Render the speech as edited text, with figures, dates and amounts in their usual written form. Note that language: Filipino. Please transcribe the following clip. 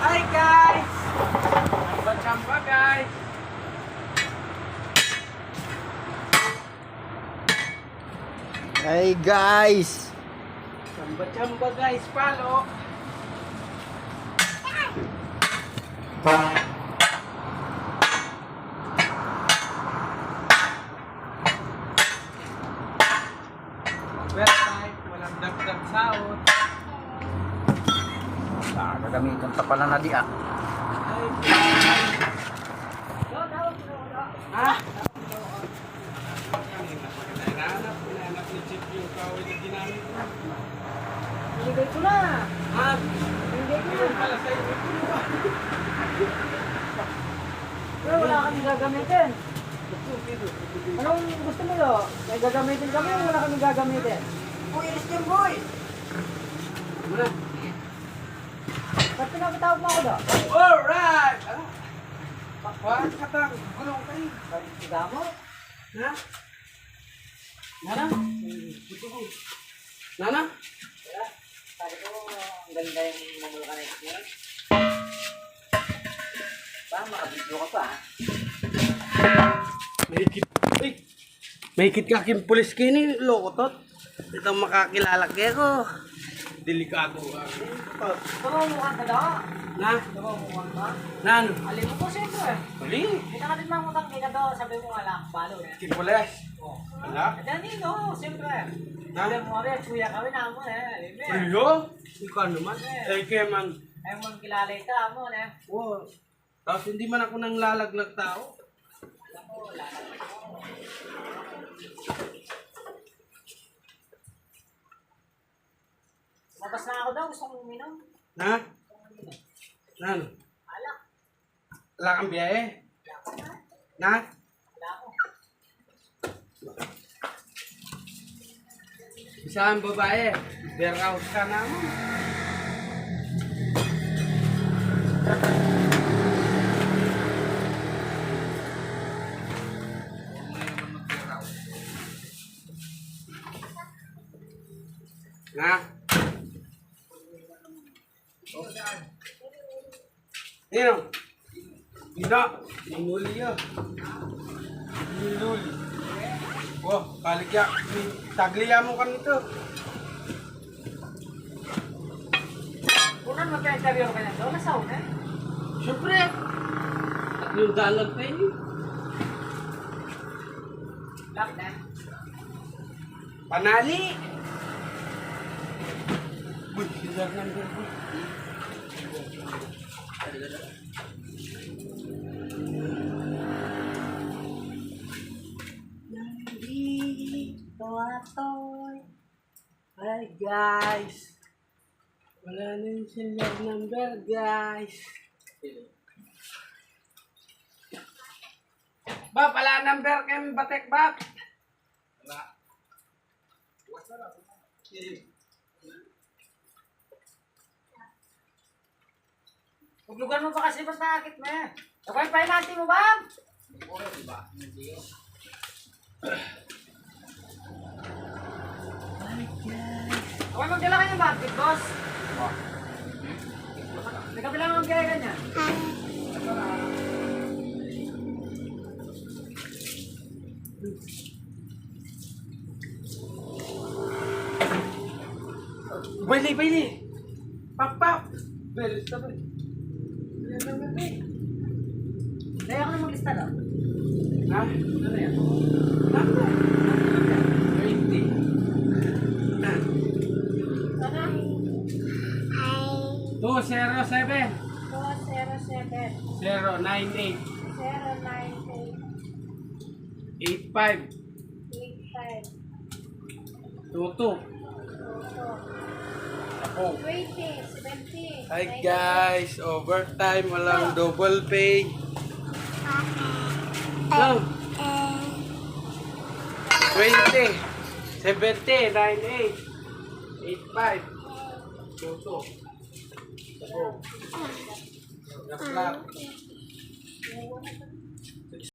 Hi guys! Chamba-chamba guys! Hey guys! Chamba-chamba guys, palo! Overtime, walang dagdag sahod. Gagamitan pa pala na di ah. Ha? Hinahanap ni Chip yung kawin na ginamit ko. Binigay ko na. Ha? Binigay ko Yung na. pala sa inyo ko ba? Pero wala kami gagamitin. Anong gusto mo lo? May gagamitin kami o wala kami gagamitin? Boy, alis yan boy! Muna. Ba't pinapatawag mo ako do? Alright! Pakwan ka tang, gulong kayo. Higa mo? Ha? Nana? Nana? Sabi ko, ang ganda yung mamulkanis niya. Ba, makabidyo ka pa. Mahigit ka kim pulis kayo ni Lokotot. Itong makakilala kayo ko. Delikado ka. Tumumukan ka do? Na? Tumumukan ka? Nan? Alin mo po siyempre. Huli? Hindi ka din mamutang kay ka do. Sabi mo wala, balo eh. Kim pulis? Oh. Wala? Dali no, siyempre. Ha? Sabi mo rin, kuya kami na mo eh. Alin eh. Ayo? Ikaw naman. Eh kaya man. Ay mo kilala ito mo eh. Oh. Tapos hindi man ako nang lalaglag tao. Mabas na ako daw, gusto kong uminom. Ha? Nan? Alak. Wala kang biyahe? Na? Wala ako. Isang babae. Warehouse ka naman. Na? Nino? Nino? Ninuli yun. Ninuli. Oh, kaligya. Tagliya mo ka nito. Unang magka-interview ka na doon, nasa una. Siyempre. At yung dalag pa yun. Lock na. Panali! Uy, sinar number po. Nandito ato'y. Hi guys! Wala na yung silver number guys. Ba, pala number kayo batek bak. Wala. Paglugar mo pa kasi ba't nakakit mo eh? Okay pa yung natin mo ba? Okay, magdala ka ng basket, boss. May kabilang ang kaya ganyan. Bailey, Bailey! Pap, pap! Bailey, sabi. Kaya ako na maglista daw. Ha? Ano yan? Number? 20. Na. 207 407 098 098 85 85 22 Ako. 20 70 Hi guys, overtime, walang double pay. No. 20 70 98 85 22 Ako. Gaslat.